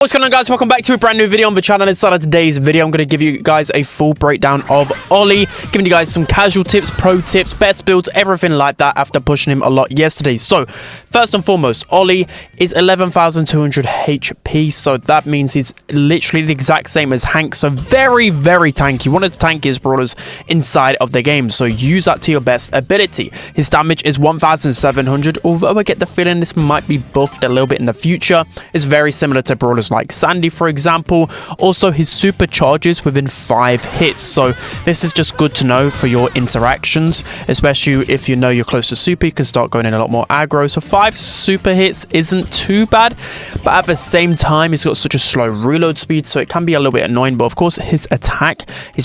What's going on, guys? Welcome back to a brand new video on the channel. Inside of today's video, I'm going to give you guys a full breakdown of Ollie, giving you guys some casual tips, pro tips, best builds, everything like that after pushing him a lot yesterday. So first and foremost, Ollie is 11,200 HP, so that means he's literally the exact same as Hank, so very tanky. One of the tankiest brawlers inside of the game, so use that to your best ability. His damage is 1,700, although I get the feeling this might be buffed a little bit in the future. It's very similar to brawlers like Sandy, for example. Also, his super charges within 5 hits, so this is just good to know for your interactions, especially if you know you're close to super. You can start going in a lot more aggro, so 5 super hits isn't too bad, but at the same time he's got such a slow reload speed, so it can be a little bit annoying. But of course, his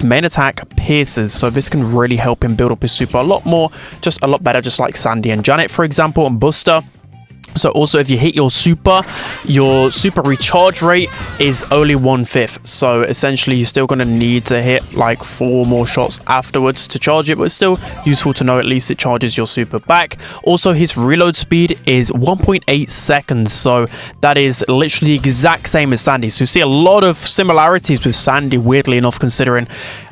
main attack pierces, so this can really help him build up his super a lot better, just like Sandy and Janet, for example, and Buster. So also, if you hit your super recharge rate is only 1/5. So essentially, you're still going to need to hit like 4 more shots afterwards to charge it, but it's still useful to know at least it charges your super back. Also, his reload speed is 1.8 seconds. So that is literally the exact same as Sandy. So you see a lot of similarities with Sandy, weirdly enough, considering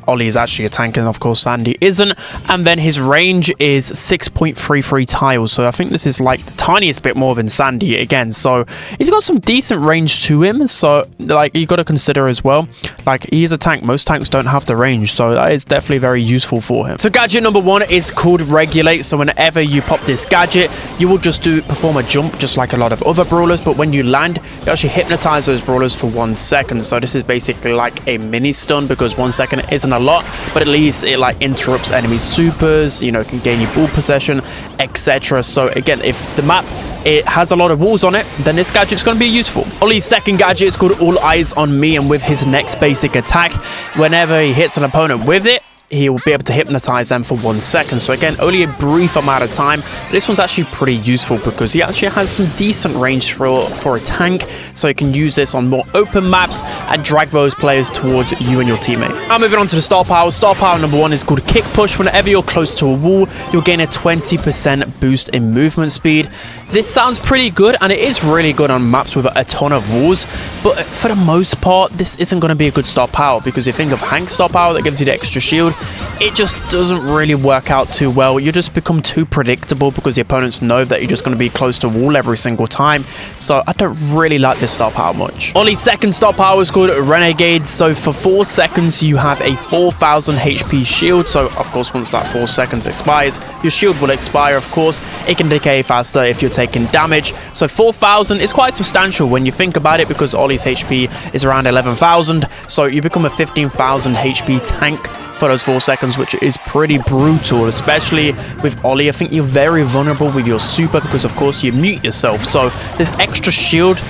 Ollie is actually a tank and of course Sandy isn't. And then his range is 6.33 tiles, so I think this is like the tiniest bit more than Sandy again, so he's got some decent range to him. So like, you got to consider as well, like, he is a tank. Most tanks don't have the range, so that is definitely very useful for him. So gadget number 1 is called Regulate. So whenever you pop this gadget, you will just perform a jump just like a lot of other brawlers, but when you land, you actually hypnotize those brawlers for 1 second. So this is basically like a mini stun, because 1 second isn't a lot, but at least it like interrupts enemy supers, you know, can gain you ball possession, etc. So again, if the map it has a lot of walls on it, then this gadget's going to be useful. Ollie's second gadget is called All Eyes on Me, and with his next basic attack, whenever he hits an opponent with it, he will be able to hypnotize them for 1 second. So again, only a brief amount of time. This one's actually pretty useful because he actually has some decent range for a tank, so you can use this on more open maps and drag those players towards you and your teammates. Now moving on to the star power. Star power number 1 is called Kick Push. Whenever you're close to a wall, you'll gain a 20% boost in movement speed. This sounds pretty good, and it is really good on maps with a ton of walls, but for the most part, this isn't going to be a good star power, because you think of Hank's star power that gives you the extra shield, it just doesn't really work out too well. You just become too predictable because the opponents know that you're just going to be close to wall every single time, so I don't really like this star power much. Ollie's second star power is called Renegade. So for 4 seconds, you have a 4,000 HP shield, so of course once that 4 seconds expires, your shield will expire. Of course, it can decay faster if you're taking damage, so 4,000 is quite substantial when you think about it, because Ollie's HP is around 11,000, so you become a 15,000 HP tank for those 4 seconds, which is pretty brutal, especially with Ollie. I think you're very vulnerable with your super because of course you mute yourself, so this extra shield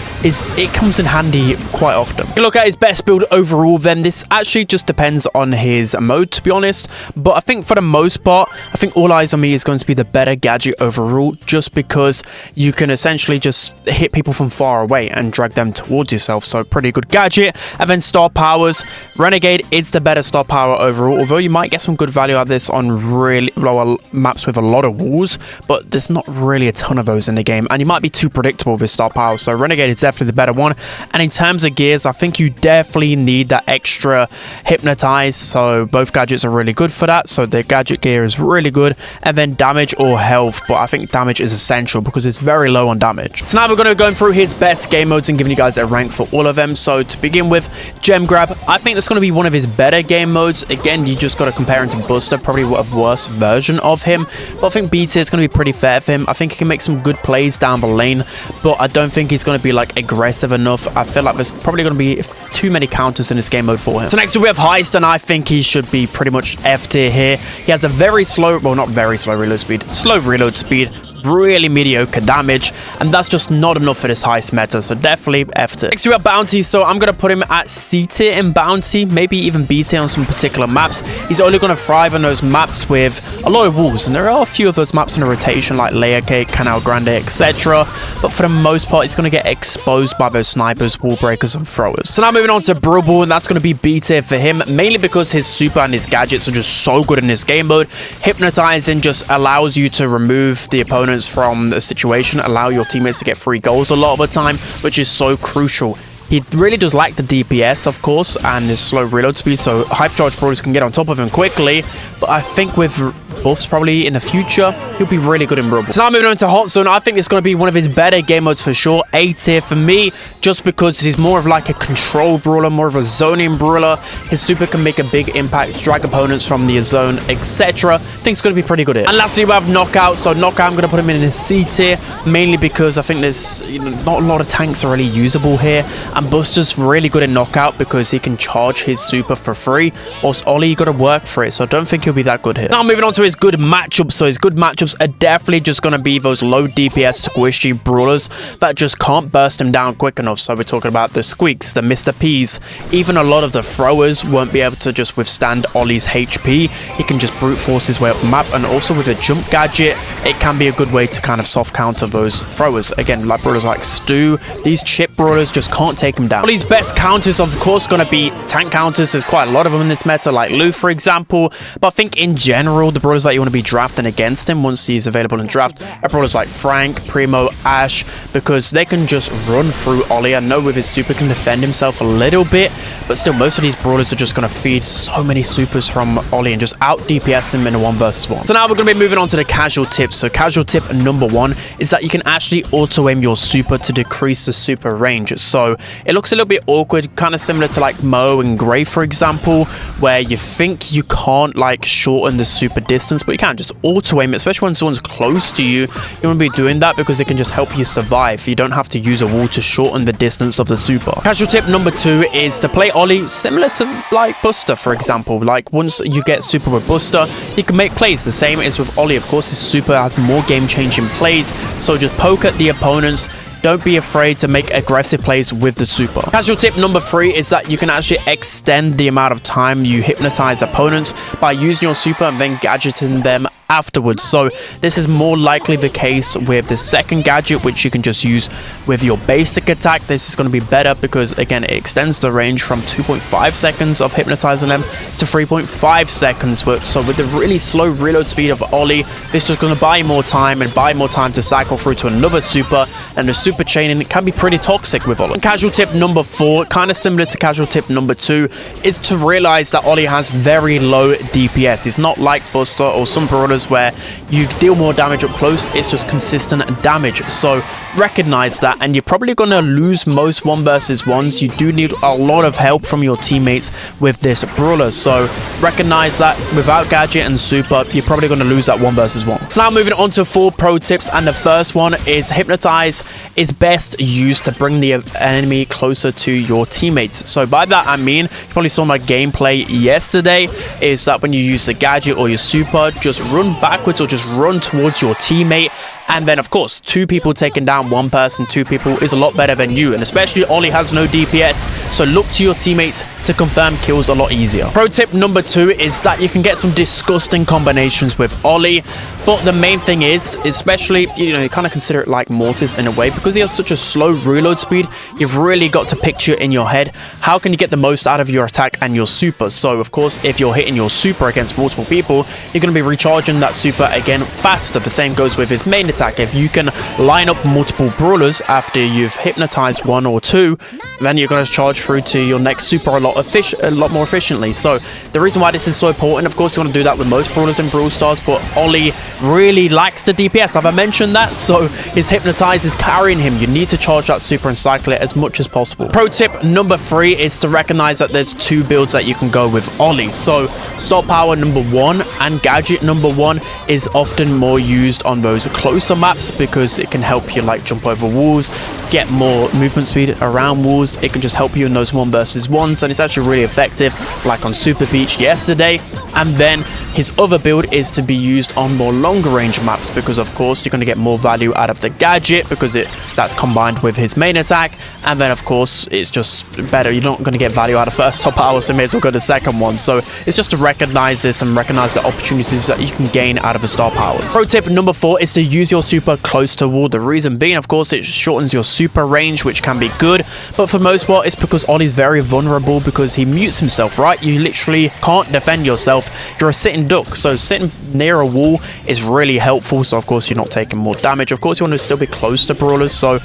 comes in handy quite often. If you look at his best build overall, then this actually just depends on his mode, to be honest, but I think for the most part, I think All Eyes on Me is going to be the better gadget overall, just because you can essentially just hit people from far away and drag them towards yourself, so pretty good gadget. And then star powers, Renegade is the better star power overall, although you might get some good value out of this on really lower maps with a lot of walls, but there's not really a ton of those in the game, and you might be too predictable with star power, so Renegade is definitely the better one. And in terms of gears, I think you definitely need that extra hypnotize, so both gadgets are really good for that, so the gadget gear is really good. And then damage or health, but I think damage is essential because it's very low on damage. So now we're going to go through his best game modes and giving you guys a rank for all of them. So to begin with, Gem Grab, I think that's going to be one of his better game modes. Again, you just got to compare him to Buster, probably a worse version of him, but I think BT is going to be pretty fair for him. I think he can make some good plays down the lane, but I don't think he's going to be like aggressive enough. I feel like there's probably going to be too many counters in this game mode for him. So next we have Heist, and I think he should be pretty much F tier here. He has a very slow, well, not very slow reload speed, slow reload speed, really mediocre damage, and that's just not enough for this Heist meta, so definitely F tier. Next we have Bounty, so I'm gonna put him at C tier in Bounty, maybe even B tier on some particular maps. He's only gonna thrive on those maps with a lot of walls, and there are a few of those maps in a rotation like Layer Cake, Canal Grande, etc., but for the most part he's gonna get exposed by those snipers, wall breakers, and throwers. So now moving on to Brawl, and that's gonna be B tier for him, mainly because his super and his gadgets are just so good in this game mode. Hypnotizing just allows you to remove the opponents from the situation, allow your teammates to get free goals a lot of the time, which is so crucial. He really does lack the DPS, of course, and his slow reload speed, so hypercharged brawlers can get on top of him quickly. But I think with buffs probably in the future, he'll be really good in Brawl. So now moving on to Hot Zone, I think it's going to be one of his better game modes for sure. A tier for me, just because he's more of like a control brawler, more of a zoning brawler. His super can make a big impact, drag opponents from the zone, etc. I think it's going to be pretty good here. And lastly, we have Knockout. So Knockout, I'm going to put him in a C tier, mainly because I think there's not a lot of tanks are really usable here. And Buster's really good in Knockout because he can charge his super for free. Whilst Ollie, you got to work for it, so I don't think he'll be that good here. Now moving on to his good matchups. So his good matchups are definitely just going to be those low DPS squishy brawlers that just can't burst him down quick enough. So we're talking about the Squeaks, the Mr. P's, even a lot of the throwers won't be able to just withstand Ollie's HP. He can just brute force his way up the map, and also with a jump gadget, it can be a good way to kind of soft counter those throwers. Again, like brawlers like Stu, these chip brawlers just can't take him down. Ollie's best counters, of course, going to be tank counters. There's quite a lot of them in this meta, like Lou, for example. But I think in general, the brawlers that you want to be drafting against him once he's available in draft are brawlers like Frank, Primo, Ash, because they can just run through Ollie. I know with his super can defend himself a little bit, but still most of these brawlers are just going to feed so many supers from Ollie and just out DPS him in a 1 versus 1. So now we're going to be moving on to the casual tips. So casual tip number 1 is that you can actually auto aim your super to decrease the super range. So it looks a little bit awkward, kind of similar to like Mo and Gray, for example, where you think you can't like shorten the super distance, but you can just auto aim it, especially when someone's close to you. You want to be doing that because it can just help you survive. You don't have to use a wall to shorten the distance of the super. Casual tip number 2 is to play Ollie similar to like Buster, for example. Like once you get super with Buster, you can make plays the same as with Ollie. Of course, his super has more game-changing plays, so just poke at the opponents. Don't be afraid to make aggressive plays with the super. Casual tip number 3 is that you can actually extend the amount of time you hypnotize opponents by using your super and then gadgeting them afterwards. So this is more likely the case with the second gadget, which you can just use with your basic attack. This is going to be better because again, it extends the range from 2.5 seconds of hypnotizing them to 3.5 seconds. So with the really slow reload speed of Ollie, this is going to buy more time and buy more time to cycle through to another super, and the super chaining can be pretty toxic with Ollie. And casual tip number 4, kind of similar to casual tip number 2, is to realize that Ollie has very low DPS. It's not like Buster or some brawlers where you deal more damage up close. It's just consistent damage. So recognize that, and you're probably going to lose most 1 versus 1s. You do need a lot of help from your teammates with this brawler. So recognize that without gadget and super, you're probably going to lose that 1 versus 1. So now moving on to 4 pro tips, and the first one is hypnotize is best used to bring the enemy closer to your teammates. So by that I mean, you probably saw my gameplay yesterday, is that when you use the gadget or your super, just run backwards or just run towards your teammate. And then, of course, 2 people taking down 1 person, 2 people is a lot better than you. And especially Ollie has no DPS, so look to your teammates to confirm kills a lot easier. Pro tip number 2 is that you can get some disgusting combinations with Ollie. But the main thing is, especially, you kind of consider it like Mortis in a way, because he has such a slow reload speed, you've really got to picture in your head, how can you get the most out of your attack and your super? So, of course, if you're hitting your super against multiple people, you're going to be recharging that super again faster. The same goes with his main attack. If you can line up multiple brawlers after you've hypnotized 1 or 2, then you're going to charge through to your next super a lot more efficiently. So the reason why this is so important, of course, you want to do that with most brawlers in Brawl Stars, but Ollie really lacks the DPS. Have I mentioned that? So his hypnotize is carrying him. You need to charge that super and cycle it as much as possible. Pro tip number 3 is to recognize that there's 2 builds that you can go with Ollie. So star power number 1 and gadget number 1 is often more used on those closer maps because it can help you like jump over walls, get more movement speed around walls. It can just help you in those 1 versus 1s, and it's actually really effective, like on Super Beach yesterday. And then his other build is to be used on more longer range maps because, of course, you're going to get more value out of the gadget because that's combined with his main attack. And then, of course, it's just better. You're not going to get value out of first top power, so you may as well go to the second one. So it's just to recognize this and recognize the opportunities that you can gain out of the star powers. Pro tip number 4 is to use your super close to wall. The reason being, of course, it shortens your super range, which can be good. But for the most part, it's because Ollie's very vulnerable because he mutes himself, right? You literally can't defend yourself. You're a sitting duck. So sitting near a wall is really helpful. So, of course, you're not taking more damage. Of course, you want to still be close to brawlers. So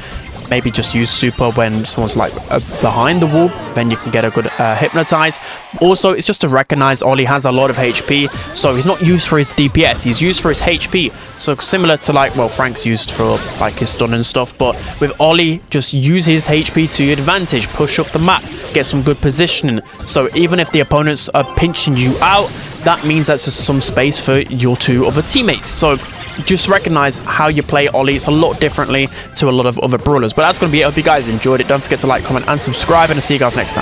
maybe just use super when someone's like behind the wall, then you can get a good hypnotize. Also, it's just to recognize Ollie has a lot of HP, so he's not used for his DPS, he's used for his HP. So similar to like, well, Frank's used for like his stun and stuff, but with Ollie, just use his HP to your advantage, push up the map, get some good positioning. So even if the opponents are pinching you out, that means that's just some space for your two other teammates. So just recognize how you play Ollie. It's a lot differently to a lot of other brawlers. But that's going to be it. I hope you guys enjoyed it. Don't forget to like, comment, and subscribe, and I'll see you guys next time.